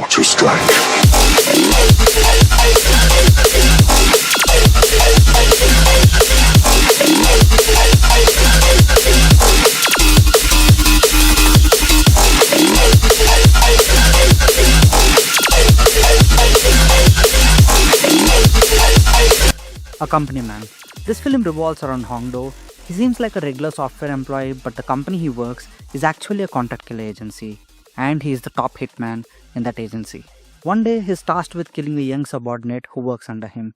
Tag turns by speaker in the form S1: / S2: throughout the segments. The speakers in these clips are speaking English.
S1: about to strike.
S2: A company man. This film revolves around Hongdo. He seems like a regular software employee, but the company he works is actually a contract killer agency, and he is the top hitman in that agency. One day, he is tasked with killing a young subordinate who works under him.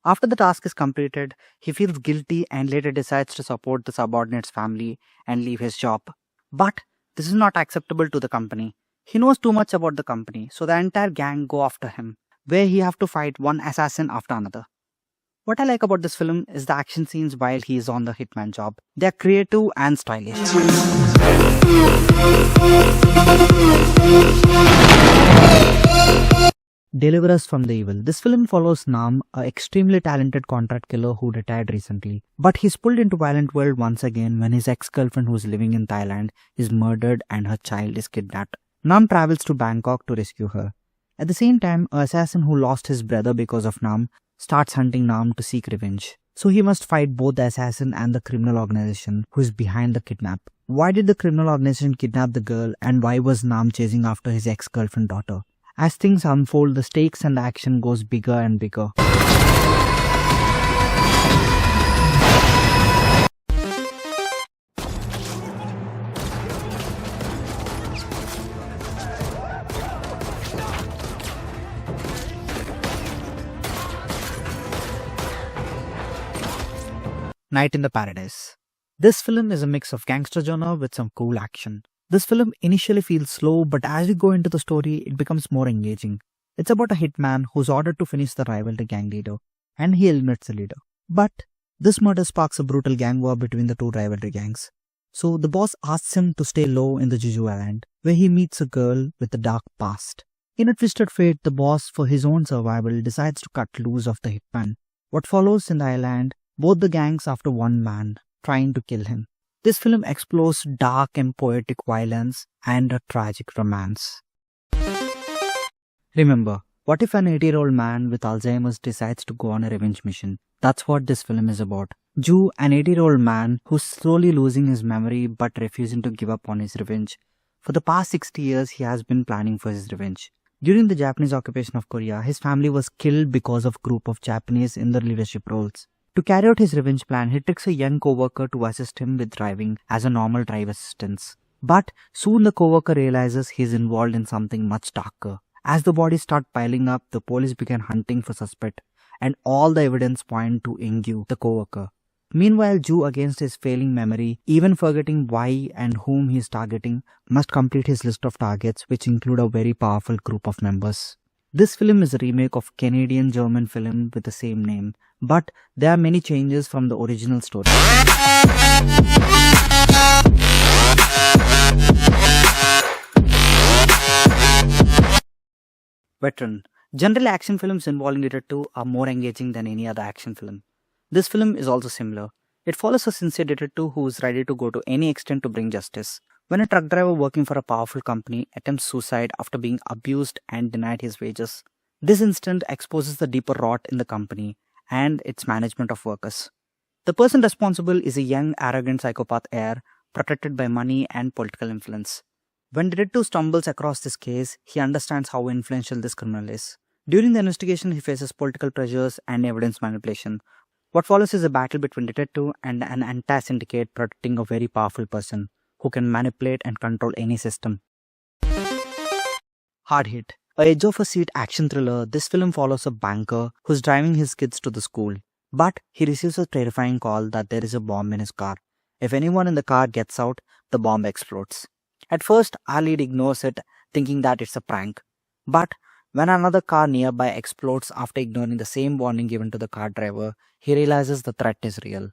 S2: After the task is completed, he feels guilty and later decides to support the subordinate's family and leave his job. But this is not acceptable to the company. He knows too much about the company, so the entire gang go after him, where he have to fight one assassin after another. What I like about this film is the action scenes while he is on the hitman job. They are creative and stylish. Deliver Us from the Evil. This film follows Nam, an extremely talented contract killer who retired recently. But he's pulled into violent world once again when his ex-girlfriend who's living in Thailand is murdered and her child is kidnapped. Nam travels to Bangkok to rescue her. At the same time, an assassin who lost his brother because of Nam starts hunting Nam to seek revenge. So he must fight both the assassin and the criminal organization who is behind the kidnap. Why did the criminal organization kidnap the girl, and why was Nam chasing after his ex-girlfriend daughter? As things unfold, the stakes and the action goes bigger and bigger. Night in the Paradise. This film is a mix of gangster genre with some cool action. This film initially feels slow, but as we go into the story, it becomes more engaging. It's about a hitman who's ordered to finish the rivalry gang leader, and he eliminates the leader. But this murder sparks a brutal gang war between the two rivalry gangs. So the boss asks him to stay low in the Jeju Island, where he meets a girl with a dark past. In a twisted fate, the boss, for his own survival, decides to cut loose of the hitman. What follows in the island, both the gangs after one man, trying to kill him. This film explores dark and poetic violence and a tragic romance. Remember, what if an 80-year-old man with Alzheimer's decides to go on a revenge mission? That's what this film is about. Ju, an 80-year-old man who's slowly losing his memory but refusing to give up on his revenge. For the past 60 years, he has been planning for his revenge. During the Japanese occupation of Korea, his family was killed because of a group of Japanese in the leadership roles. To carry out his revenge plan, he tricks a young co-worker to assist him with driving as a normal driver assistance. But soon the co-worker realizes he is involved in something much darker. As the bodies start piling up, the police begin hunting for suspect, and all the evidence point to Ingyu, the co-worker. Meanwhile, Ju, against his failing memory, even forgetting why and whom he is targeting, must complete his list of targets, which include a very powerful group of members. This film is a remake of Canadian-German film with the same name, but there are many changes from the original story. Veteran. Generally, action films involving detective are more engaging than any other action film. This film is also similar. It follows a sincere detective who is ready to go to any extent to bring justice. When a truck driver working for a powerful company attempts suicide after being abused and denied his wages, this incident exposes the deeper rot in the company and its management of workers. The person responsible is a young, arrogant psychopath heir protected by money and political influence. When detective stumbles across this case, he understands how influential this criminal is. During the investigation, he faces political pressures and evidence manipulation. What follows is a battle between detective and an anti-syndicate protecting a very powerful person who can manipulate and control any system. Hard Hit. A edge-of-a-seat action thriller, this film follows a banker who's driving his kids to the school. But he receives a terrifying call that there is a bomb in his car. If anyone in the car gets out, the bomb explodes. At first, our lead ignores it, thinking that it's a prank. But when another car nearby explodes after ignoring the same warning given to the car driver, he realizes the threat is real.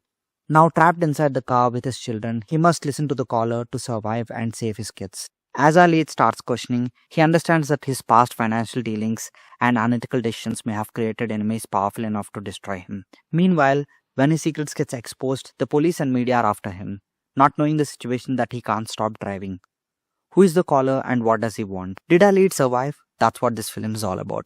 S2: Now trapped inside the car with his children, he must listen to the caller to survive and save his kids. As our lead starts questioning, he understands that his past financial dealings and unethical decisions may have created enemies powerful enough to destroy him. Meanwhile, when his secrets gets exposed, the police and media are after him, not knowing the situation that he can't stop driving. Who is the caller and what does he want? Did our lead survive? That's what this film is all about.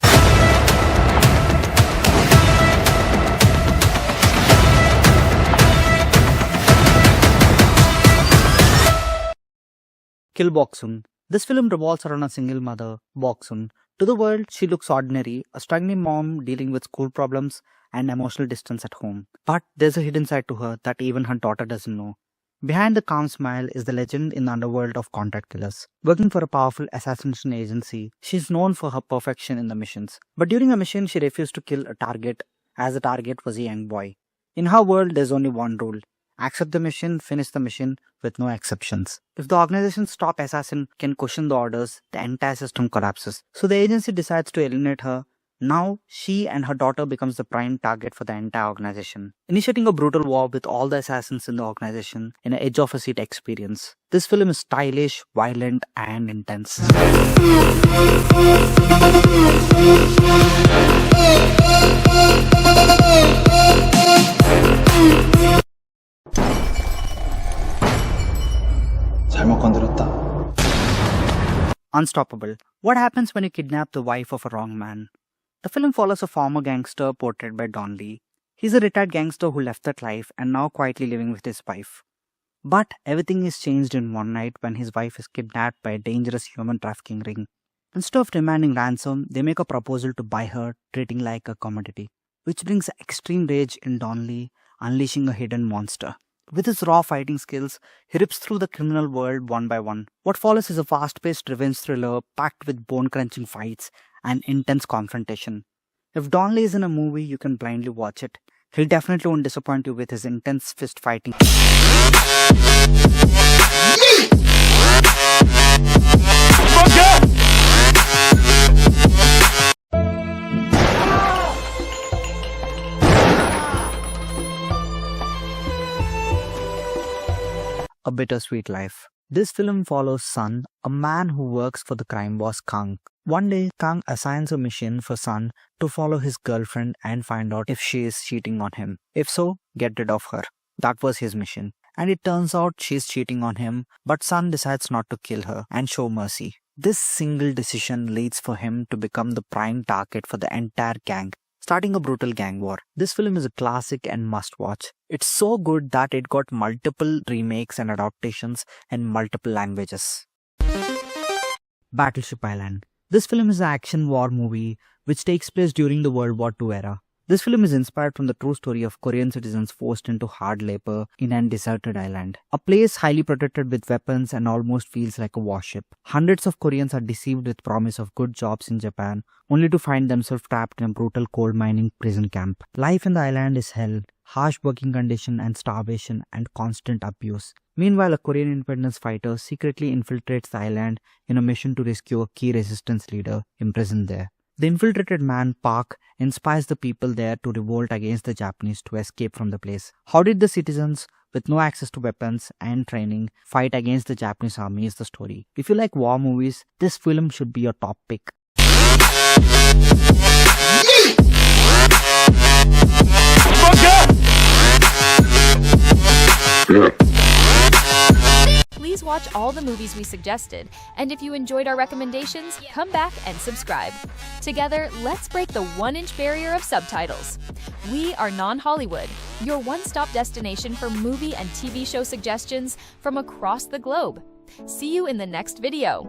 S2: Kill Boksoon. This film revolves around a single mother, Boksoon. To the world, she looks ordinary, a struggling mom dealing with school problems and emotional distance at home. But there's a hidden side to her that even her daughter doesn't know. Behind the calm smile is the legend in the underworld of contract killers. Working for a powerful assassination agency, she's known for her perfection in the missions. But during a mission, she refused to kill a target, as the target was a young boy. In her world, there's only one rule. Accept the mission, finish the mission with no exceptions. If the organization's top assassin can question the orders, the entire system collapses. So the agency decides to eliminate her. Now, she and her daughter becomes the prime target for the entire organization, initiating a brutal war with all the assassins in the organization in an edge-of-a-seat experience. This film is stylish, violent, and intense. Unstoppable. What happens when you kidnap the wife of a wrong man? The film follows a former gangster portrayed by Don Lee. He's a retired gangster who left that life and now quietly living with his wife. But everything is changed in one night when his wife is kidnapped by a dangerous human trafficking ring. Instead of demanding ransom, they make a proposal to buy her, treating like a commodity, which brings extreme rage in Don Lee, unleashing a hidden monster. With his raw fighting skills, he rips through the criminal world one by one. What follows is a fast-paced revenge thriller packed with bone-crunching fights and intense confrontation. If Don Lee is in a movie, you can blindly watch it. He'll definitely won't disappoint you with his intense fist fighting. A Bittersweet Life. This film follows Sun, a man who works for the crime boss Kang. One day, Kang assigns a mission for Sun to follow his girlfriend and find out if she is cheating on him. If so, get rid of her. That was his mission. And it turns out she's cheating on him, but Sun decides not to kill her and show mercy. This single decision leads for him to become the prime target for the entire gang, starting a brutal gang war. This film is a classic and must watch. It's so good that it got multiple remakes and adaptations in multiple languages. Battleship Island. This film is an action war movie which takes place during the World War II era. This film is inspired from the true story of Korean citizens forced into hard labor in an deserted island. A place highly protected with weapons and almost feels like a warship. Hundreds of Koreans are deceived with promise of good jobs in Japan, only to find themselves trapped in a brutal coal mining prison camp. Life in the island is hell, harsh working conditions and starvation and constant abuse. Meanwhile, a Korean independence fighter secretly infiltrates the island in a mission to rescue a key resistance leader imprisoned there. The infiltrated man, Park, inspires the people there to revolt against the Japanese to escape from the place. How did the citizens, with no access to weapons and training, fight against the Japanese army is the story. If you like war movies, this film should be your top pick.
S1: Please watch all the movies we suggested, and if you enjoyed our recommendations, come back and subscribe. Together, let's break the 1-inch barrier of subtitles. We are Non-Hollywood, your one-stop destination for movie and TV show suggestions from across the globe. See you in the next video.